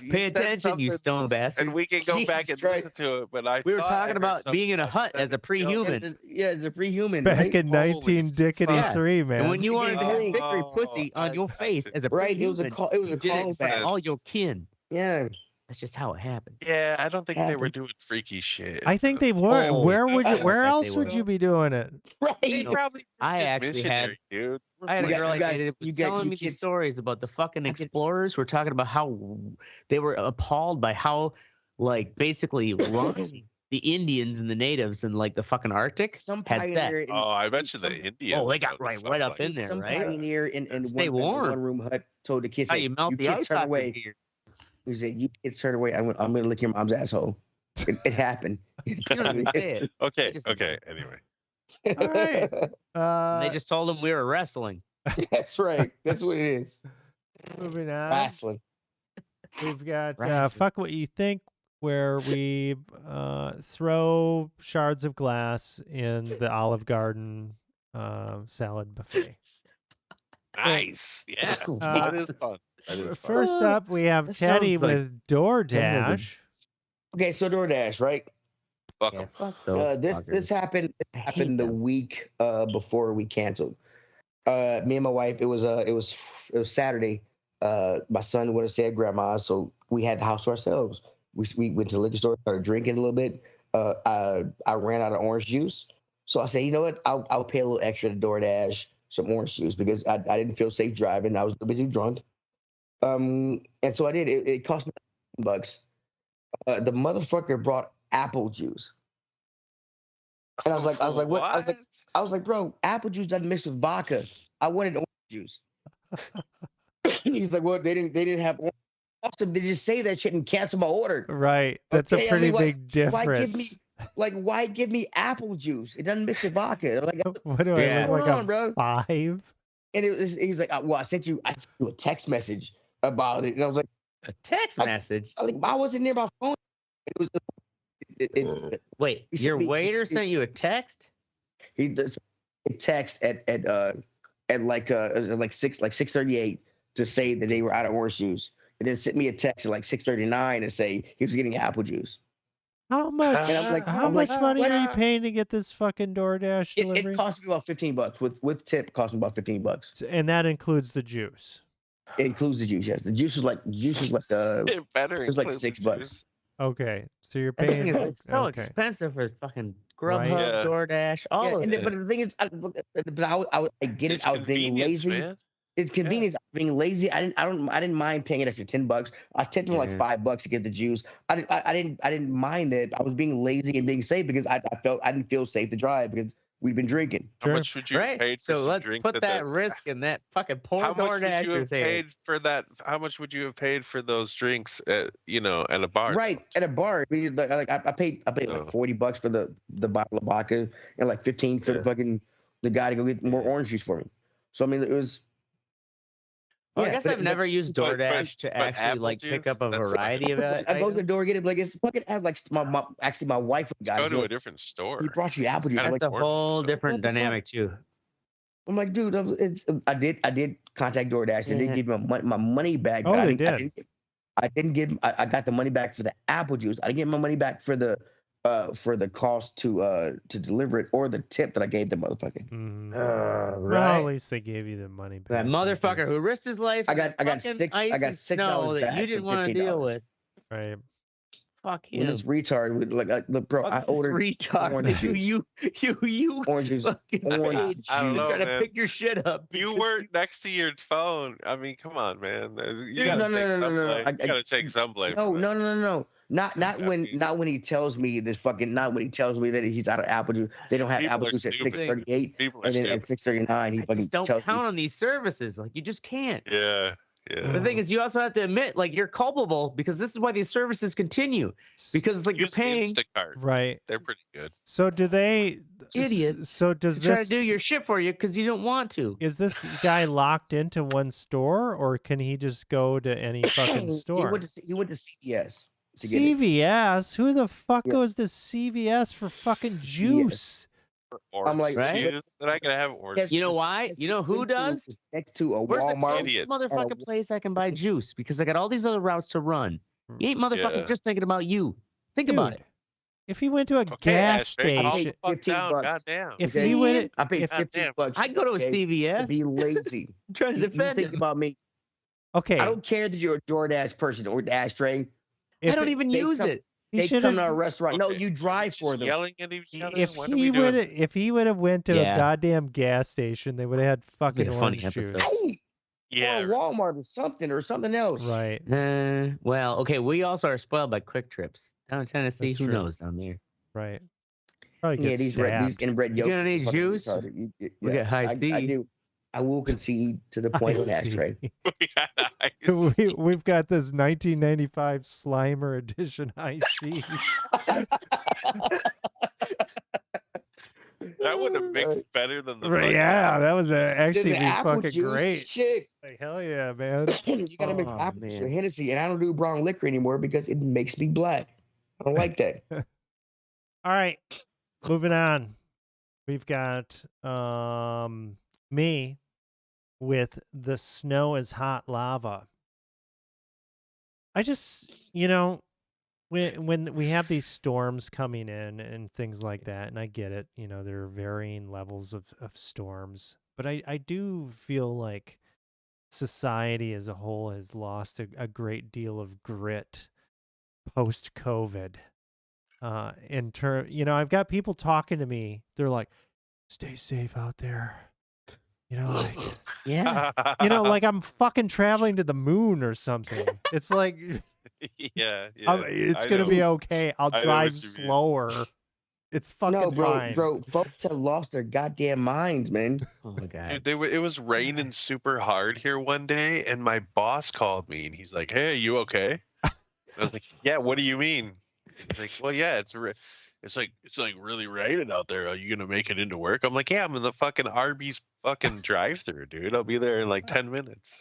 You Pay said attention, you something, stone bastard. and we can go back Jesus and Christ. listen to it. But We were thought I talking heard about something being in a about hut as a seven pre-human. children. Yeah, it's a pre-human, Back right? in Holy 1983, man. And when you wanted to have Hey. victory pussy on your face as a Right, pre-human, it was a call. It was a you did it in front of callback. all your kin. Yeah. That's just how it happened. Yeah, I don't think they were Happened. doing freaky shit. I think they were. Oh, Where would you? I Where bet else they would were. you be doing it? They Right. probably just I did actually had- missionary, dude. I had a You got- girl you guys- that you was got- telling you me these kids- stories about the fucking I did- explorers. We're talking about how they were appalled by how, like, basically raunchy the Indians and the natives in like the fucking Arctic Some had sex. pioneer. In, Oh, I bet you the some- Indians. Oh, they got know right fuck up like in there, some right? pioneer in Stay one warm. one-room hut told the kids, How "Hey, you melt the kids ice turn off your away." beard. He said, "You kids turn away. I'm gonna lick your mom's asshole." It happened. You don't even say it. Okay, just- okay. Anyway, All right. And they just told them we were wrestling. That's right. That's what it is. Moving on. Wrestling. We've got Wrestling. Fuck What You Think, where we throw shards of glass in the Olive Garden salad buffet. nice. Yeah, Uh, that is fun. That is fun. First up, we have That Teddy sounds like with DoorDash. Okay, so DoorDash, right? Fuck Yeah, 'em. fuck those This fuckers. happened I hate happened the them. week before we canceled. Me and my wife. It was Saturday. My son would have said grandma, so we had the house to ourselves. We went to the liquor store, started drinking a little bit. I ran out of orange juice, so I said, you know what? I'll pay a little extra to DoorDash some orange juice because I didn't feel safe driving. I was a bit too drunk. And so I did. It cost me $10. The motherfucker brought apple juice. And I was like, what? I was like, bro, apple juice doesn't mix with vodka. I wanted orange juice. He's like, well, they didn't have orange. Awesome. They just say that shit and cancel my order. Right. That's Okay, a I pretty mean, big why difference. why give me apple juice? It doesn't mix with vodka. I'm like, What do Yeah. I look Hold like on, bro. 5? and he was like, well, I sent you a text message about it, and I was like, A text message. I wasn't near my phone. It was. Wait, He sent your me- waiter he- sent you a text? He does a text at like 6:38 to say that they were out of orange juice, and then sent me a text at like 6:39 to say he was getting apple juice. How much? And I'm like, how I'm much like, money what? are you paying to get this fucking DoorDash delivery? It cost me about $15 with tip. Cost me about $15. And that includes the juice. It includes the juice. Yes, the juice is like It better. It was like include the $6. juice. Okay, so you're That thing paying. is so okay. expensive for fucking Right. Grubhub, Yeah. DoorDash, all Yeah, of it. but the thing is, I get it. It's I was being convenience, lazy. man. It's convenience. I was being lazy. I didn't mind paying an extra $10. I tipped him like Yeah. $5 to get the juice. I didn't mind it. I was being lazy and being safe because I didn't feel safe to drive because we'd been drinking. How Sure. much would you have Right. paid for So some let's drinks put at that risk in that fucking poor How much would you have DoorDasher's head. paid for that? How much would you have paid for those drinks at at a bar? Right at a bar. I mean, like I paid Oh. like $40 for the bottle of vodka and like 15 for the guy to go get more orange juice for me. So I mean, it was. Well, I yeah, guess but I've never used but- DoorDash to but actually apple like pick juice, up a that's what I variety of it. I go to the door, get it, like it's fucking like my wife got Go it. to She's a like, different store. he brought you apple juice. I'm That's like, That's a whole so different what the fuck? dynamic too. I'm like, dude, I did contact DoorDash and they Yeah. gave me my money back. Oh, but they did. I didn't give. I got the money back for the apple juice. I didn't get my money back for the cost to deliver it or the tip that I gave the motherfucker. Mhm. Well, Right. at least they gave you the money back. That for the motherfucker juice. who risked his life. I in got fucking six- I ice got and $6 snow that back you for didn't want to $15. deal with. Right. Fuck When him. this retard would look, bro, Fuck I this ordered retard. orange juice. You Orange juice. fucking Orange bitch. I don't juice. know, Trying to man. pick your shit up. You because- weren't next to your phone. I mean, come on, man. You Dude, gotta no, take some no. blame. You gotta take some blame. No, for no, that. no, no, no. Not I mean, not when he tells me this fucking not when he tells me that he's out of apple juice. They don't have People apple are juice at stupid. 6:38, People are and then stupid. at 6:39 he I fucking just don't tells count me. on these services. Like you just can't. Yeah. The thing is, you also have to admit, like you're culpable because this is why these services continue. Because it's like Use you're paying. Instacart. Right. They're pretty good. So do they? Idiots So does to try this to do your shit for you because you don't want to. is this guy locked into one store, or can he just go to any fucking he store? went to CVS to get it. CVS? Who the fuck Yeah. goes to CVS for fucking juice? Orange like, right? juice. They're not gonna have orange. Yes, You know the why? CVS You know who went to does? was next to a Where's the Walmart. closest Idiot. motherfucking place I can buy juice? Because I got all these other routes to run. You ain't motherfucking Yeah. just thinking about you. Think about Dude, it. if he went to a Okay, gas Ashtray, calm station, the fuck 15 down. bucks. Goddamn. if Okay. he went, I paid if, 15 Goddamn. bucks. I'd go to a okay, to CVS. be lazy. I'm trying to You defend think him. about me. okay, I don't care that you're a DoorDash person or Ashtray. if I don't it- even they use come- it. he They should come to our have. restaurant. No, Okay. you drive Just for them. yelling at each other. If What are he we would, doing? if he would have went to Yeah. a goddamn gas station, they would have had fucking a funny orange juice. episode. Hey, Yeah. or a Walmart or something else. Right. Well, okay. We also are spoiled by Quick Trips down in Tennessee. That's Who true. knows down there? Right. Probably Yeah, get these stabbed. inbred You yolks. got any are fucking juice? retarded. We got high I C. do. I will concede to the point of I an see. Ashtray. We got ice. We've got this 1995 Slimer edition IC. That would have mixed better than the Right, fucking yeah, that was actually The be apple fucking juice great. shit. Like, hell yeah, man. You gotta mix Oh, apple juice man. with Hennessy, and I don't do brown liquor anymore because it makes me black. I don't like that. All right, moving on. We've got me with the snow is hot lava. I just, when we have these storms coming in and things like that, and I get it, there are varying levels of storms, but I do feel like society as a whole has lost a great deal of grit post COVID. I've got people talking to me. They're like, "Stay safe out there." Like, Yeah. like I'm fucking traveling to the moon or something. It's like, yeah. it's I gonna know. be okay. I'll I know drive what you mean. slower. It's fucking No, fine. bro, folks have lost their goddamn minds, man. Oh my god. Dude, it was raining super hard here one day, and my boss called me, and he's like, "Hey, you okay?" I was like, "Yeah, what do you mean?" He's like, "Well, yeah, it's like really raining out there. Are you gonna make it into work?" I'm like, "Yeah, I'm in the fucking Arby's fucking drive-through, dude. I'll be there in like 10 minutes."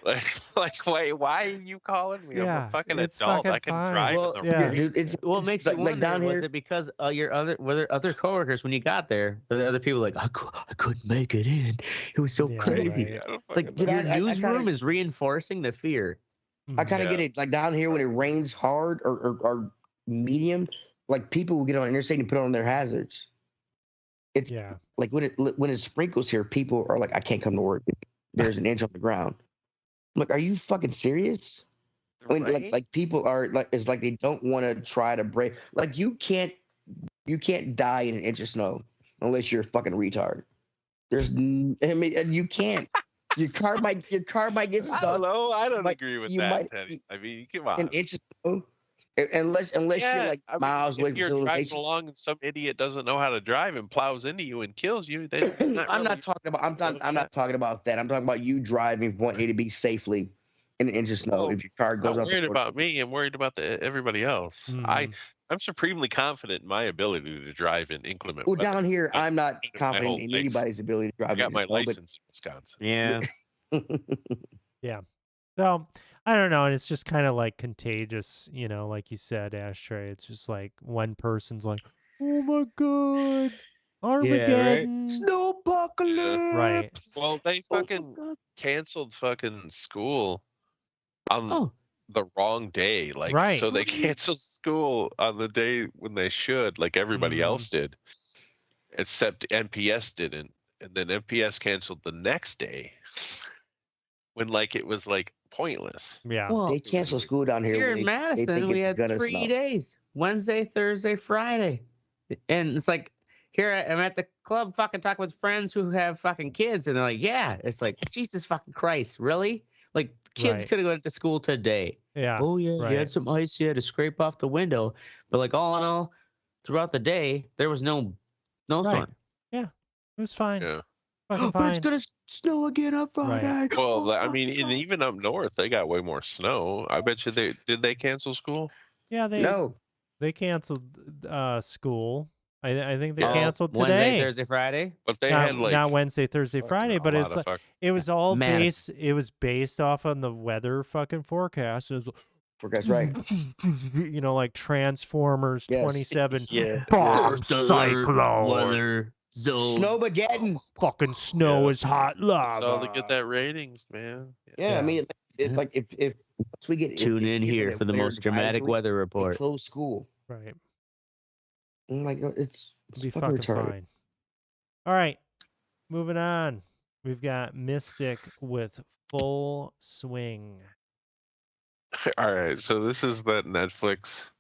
Why are you calling me? I'm Yeah, a fucking it's adult. fucking I can fine. drive Well, in the yeah. rain. Dude, it's What makes you like wonder down was here. it because your other coworkers when you got there, were there other people like I couldn't make it in. It was so Yeah, crazy. right. I don't It's like fucking Dude, know. your I newsroom kinda- is reinforcing the fear. I kind of Yeah. get it. Like down here when it rains hard or medium, like people will get on the interstate and put on their hazards. It's Yeah. like when it sprinkles here, people are like, I can't come to work. There's an inch on the ground. I'm like, are you fucking serious? I mean, Right? like people are like, it's like they don't want to try to break. Like you can't die in an inch of snow unless you're a fucking retard. And you can't. Your car might get I don't stuck. know. I don't might- agree with you that, might- Teddy. I mean, come on. An inch of snow. Unless you're like I mean, miles away if from you're driving civilization. along and some idiot doesn't know how to drive and plows into you and kills you, then I'm not talking about. I'm not talking about that. I'm talking about you driving from point A to B safely in an inch of snow. Oh, If your car I'm goes not off the worried road. about me. I'm worried about everybody else. Mhm. I'm supremely confident in my ability to drive in inclement Well, weather. down here, I- I'm not my confident whole in life. anybody's ability to drive. I got in my snow, but- license in Wisconsin. Yeah. So I don't know, and it's just kind of like contagious, like you said, Ashtray. It's just like one person's like, "Oh my god, Armageddon!" Snowpocalypse. Right. Well, they Oh my fucking God. canceled fucking school on Oh. the wrong day. Like, Right. so they canceled school on the day when they should, like everybody Mhm. else did, except MPS didn't. And then MPS canceled the next day. when like it was like pointless. Yeah. Well, They cancel school down here. here when in they Madison, think we it's had gonna 3 snow. days: Wednesday, Thursday, Friday, and it's like here I'm at the club, fucking talking with friends who have fucking kids, and they're like, "Yeah," it's like Jesus fucking Christ, really? Like kids Right. could have gone to school today. Yeah. Oh yeah, you right. had some ice you had to scrape off the window, but like all in all, throughout the day there was no snowstorm. Yeah. It was fine. Yeah. Fucking But it's fine. gonna snow again on Friday. Well, I mean, and even up north, they got way more snow. I bet you they cancel school? Yeah, No, they canceled school. I think they Yeah. canceled Wednesday, today. Thursday, Friday. But they not, had like not Wednesday, Thursday, fucking Friday, a but lot it's of like, fuck- it was all Madison. it was based off on the weather fucking forecast. It was, that's right. you know, like Transformers Yes. 27 Yeah. bomb cyclone. weather zone. Snowmageddon. Fucking snow Yeah. is hot lava. It's all to get that ratings, man. Yeah, Yeah. I mean, it's like if once we get Tune in if here that for the winter most dramatic advisory, weather they report. close school. Right. I'm like, it's Be fucking fucking retarded. fine. All right. Moving on. We've got Mystic with Full Swing. All right, so this is that Netflix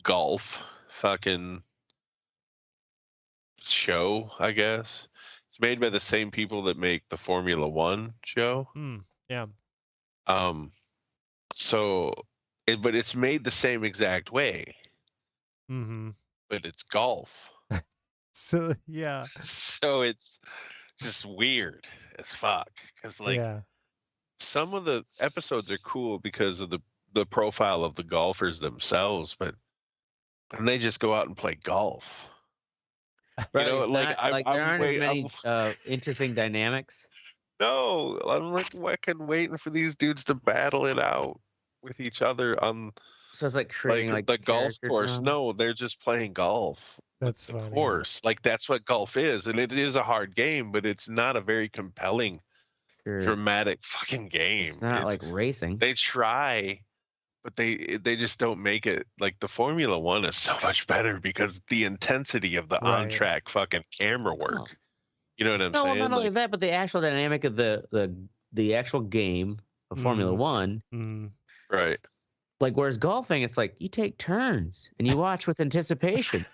golf fucking show, I guess. It's made by the same people that make the Formula One show. Yeah. So, but it's made the same exact way, Mm-hmm. but it's golf. So yeah. So it's just weird as fuck. Because like yeah. some of the episodes are cool because of the profile of the golfers themselves, but and they just go out and play golf. Right, You know, it's like not- I'm, like there I'm aren't wait, as many I'm, interesting dynamics. no, I'm like fucking waiting for these dudes to battle it out with each other on So it's like creating like the golf character course. drama. No, they're just playing golf. That's The funny. course, like that's what golf is, and it is a hard game, but it's not a very compelling, Sure. dramatic fucking game. It's not like racing. They try, but they just don't make it. Like the Formula One is so much better because the intensity of the Right. on track fucking camera work. Oh. You know what I'm No, well, saying? not only Like, that, but the actual dynamic of the actual game of Formula Mhm. One. Mm. right. Like whereas golfing, it's like you take turns and you watch with anticipation.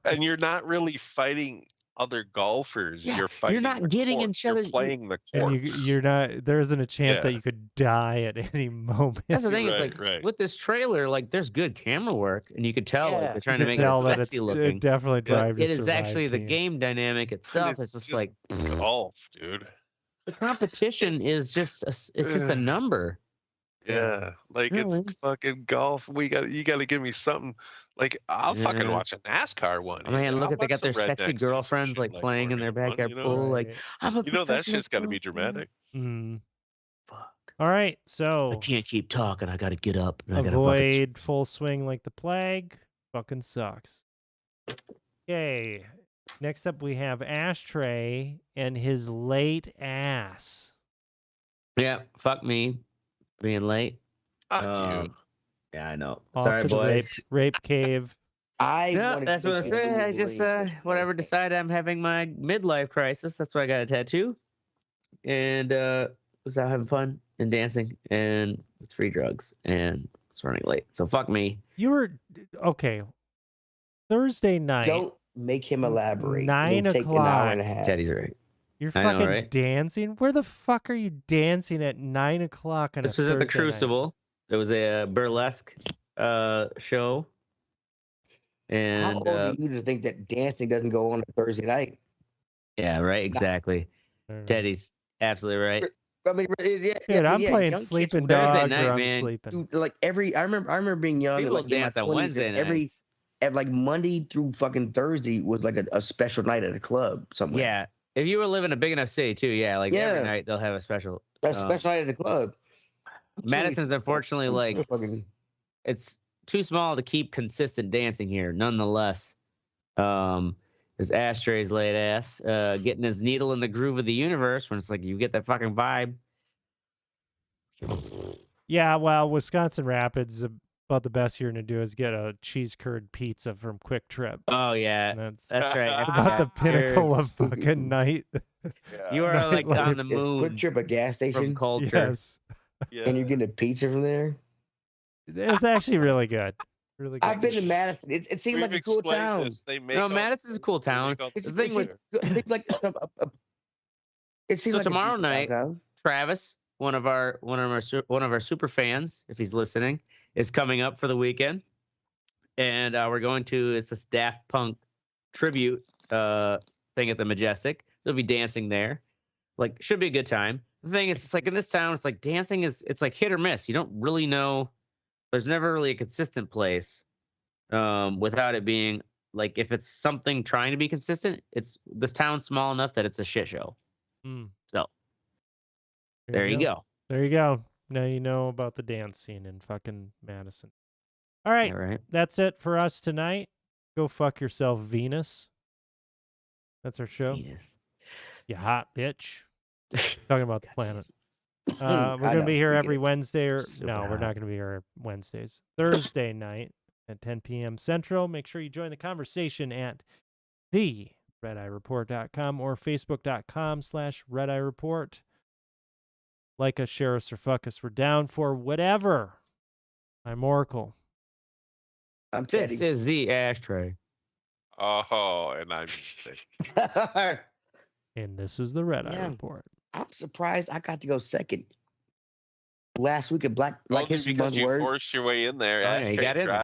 And you're not really fighting other golfers. Yeah, You're fighting. not the getting course. each other- You're playing the And course. you're not. There isn't a chance that Yeah. you could die at any moment. That's the thing. Right, It's like right. with this trailer, like there's good camera work, and you could tell like Yeah. they're You trying to can make tell it that sexy it looking. definitely But drive. it to is Survive actually the team. game dynamic itself. It's just like golf, dude. the competition is just it's just a number. Yeah, like Really? it's fucking golf. You got to give me something. Like I'll fucking Yeah. watch a NASCAR one. Oh man, look I'll at they watch got their some rednecks sexy do some girlfriends shit like playing in their Formula One, backyard you know? pool. Like Right. I'm a You know that professional shit's got to be golfer. dramatic. Mm. Fuck. All right, I so can't keep talking. I got to get up. And I gotta avoid full swing like the plague. Fucking sucks. Okay. Next up, we have Ashtray and his late ass. Yeah, fuck me, being late. Fuck you. Yeah, I know. Off Sorry, to the boys. rape cave. No, wanted that's to what I take say. you I just whatever decided I'm having my midlife crisis. That's why I got a tattoo, and was out having fun and dancing and with free drugs and was running late. So fuck me. You were okay. Thursday night. Don't make him elaborate. 9 It'll take an hour and a o'clock. half. Teddy's right. You're I know, fucking right? dancing. Where the fuck are you dancing at 9 o'clock on This a was at the Thursday night? Crucible. It was a burlesque show. How And old are you to think that dancing doesn't go on a Thursday night? yeah, right, exactly. I don't know. Teddy's absolutely right. I mean, yeah, Dude, I'm yeah, playing young kids sleeping will Thursday dogs night, or I'm man. sleeping. do, like I remember being young, People like in my dance on 20s, Wednesday and nights. like Monday through fucking Thursday was like a special night at a club somewhere. Yeah. If you were living in a big enough city too, yeah, like every Yeah. night they'll have a special. a special night at a club. Madison's unfortunately like fucking it's too small to keep consistent dancing here. Nonetheless, there's Ashtray's late ass getting his needle in the groove of the universe when it's like you get that fucking vibe. Yeah, well, Wisconsin Rapids about the best you're gonna do is get a cheese curd pizza from Quick Trip. Oh yeah, And that's that's right. I about the forgot. pinnacle of fucking night. You are like Nightlife. on the Is Quick moon Trip a gas from station? culture. Yes, And you're getting a pizza from there? it's actually really good. Really good. I've been to Madison. It seemed like a cool town. They make No, all- Madison's a cool they town. make all It's, The thing it with seems like it seems So like a tomorrow decent night- downtown. Travis, one of our super fans, if he's listening, is coming up for the weekend, and we're going to this Daft Punk tribute thing at the Majestic. They'll be dancing there. Like, should be a good time. The thing is, it's like in this town, it's like dancing it's like hit or miss. You don't really know. There's never really a consistent place without it being like, if it's something trying to be consistent, this town's small enough that it's a shit show. Mm. So there you go. There you go. Now you know about the dance scene in fucking Madison. All right. Yeah, right. That's it for us tonight. Go fuck yourself, Venus. That's our show. Venus. You hot bitch. Talking about the planet. We're I going to know. be here We every get it. Wednesday. Super No, we're hot. not going to be here Wednesdays. Thursday night at 10 p.m. Central. Make sure you join the conversation at theredeyereport.com or facebook.com/redeyereport. Like us, share us, or fuck us. We're down for whatever. I'm Oracle. I'm Teddy. This is the ashtray. Oh, and I'm sick. And this is the Red Eye Yeah. Report. I'm surprised I got to go second last week at Black Only History because Month you word. forced your way in there. Oh, yeah, you got in there.